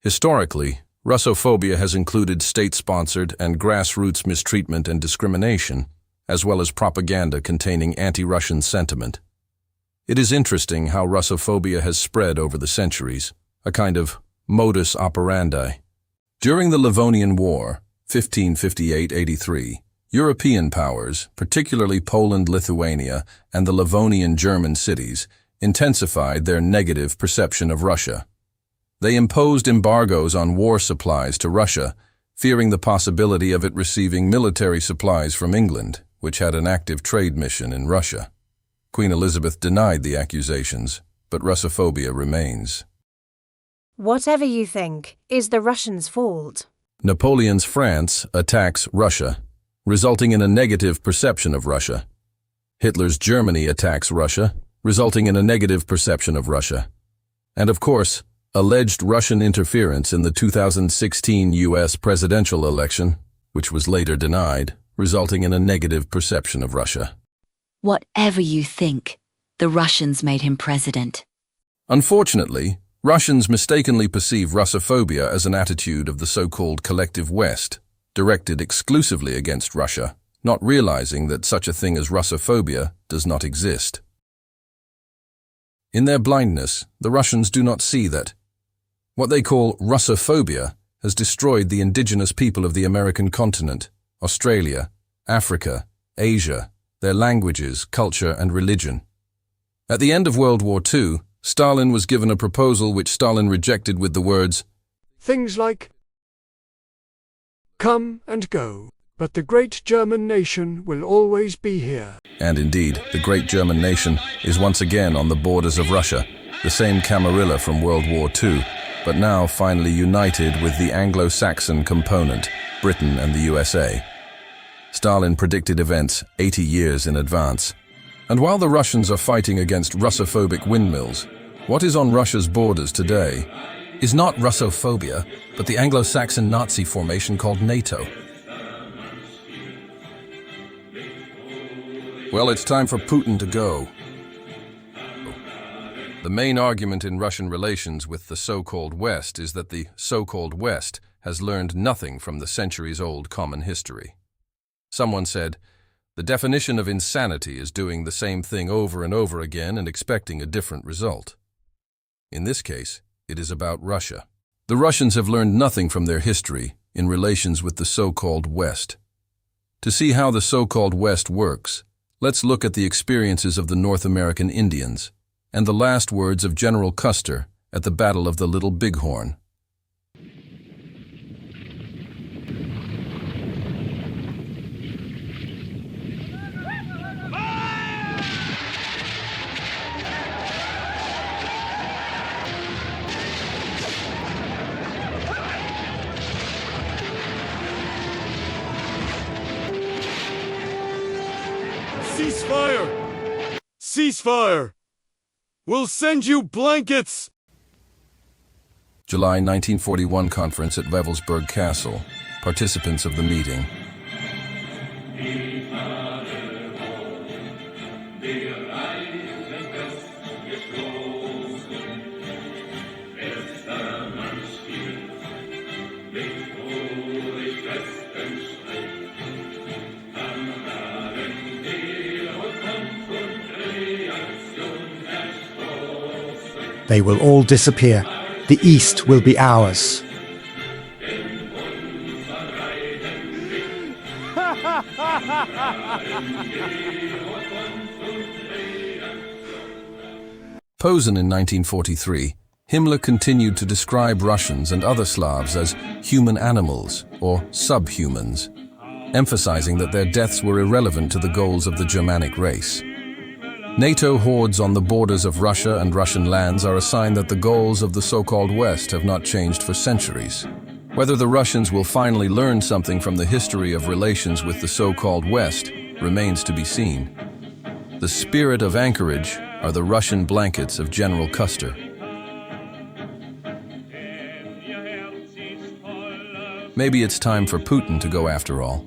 Historically, Russophobia has included state-sponsored and grassroots mistreatment and discrimination, as well as propaganda containing anti-Russian sentiment. It is interesting how Russophobia has spread over the centuries, a kind of modus operandi. During the Livonian War, 1558–83, European powers, particularly Poland, Lithuania, and the Livonian German cities, intensified their negative perception of Russia. They imposed embargoes on war supplies to Russia, fearing the possibility of it receiving military supplies from England, which had an active trade mission in Russia. Queen Elizabeth denied the accusations, but Russophobia remains. Whatever you think, is the Russians' fault. Napoleon's France attacks Russia, resulting in a negative perception of Russia. Hitler's Germany attacks Russia, resulting in a negative perception of Russia. And of course, alleged Russian interference in the 2016 U.S. presidential election, which was later denied, resulting in a negative perception of Russia. Whatever you think, the Russians made him president. Unfortunately, Russians mistakenly perceive Russophobia as an attitude of the so-called collective West, directed exclusively against Russia, not realizing that such a thing as Russophobia does not exist. In their blindness, the Russians do not see that what they call Russophobia has destroyed the indigenous people of the American continent, Australia, Africa, Asia, their languages, culture, and religion. At the end of World War II, Stalin was given a proposal which Stalin rejected with the words, things like, "Come and go, but the great German nation will always be here." And indeed, the great German nation is once again on the borders of Russia, the same Camarilla from World War II, but now finally united with the Anglo-Saxon component, Britain and the USA. Stalin predicted events 80 years in advance. And while the Russians are fighting against Russophobic windmills, what is on Russia's borders today is not Russophobia, but the Anglo-Saxon Nazi formation called NATO. Well, it's time for Putin to go. The main argument in Russian relations with the so-called West is that the so-called West has learned nothing from the centuries-old common history. Someone said, the definition of insanity is doing the same thing over and over again and expecting a different result. In this case, it is about Russia. The Russians have learned nothing from their history in relations with the so-called West. To see how the so-called West works, let's look at the experiences of the North American Indians and the last words of General Custer at the Battle of the Little Bighorn. Ceasefire! Ceasefire! We'll send you blankets! July 1941 conference at Wewelsburg Castle. Participants of the meeting. They will all disappear. The East will be ours. Posen in 1943, Himmler continued to describe Russians and other Slavs as human animals or subhumans, emphasizing that their deaths were irrelevant to the goals of the Germanic race. NATO hordes on the borders of Russia and Russian lands are a sign that the goals of the so-called West have not changed for centuries. Whether the Russians will finally learn something from the history of relations with the so-called West remains to be seen. The spirit of anchorage are the Russian blankets of General Custer. Maybe it's time for Putin to go after all.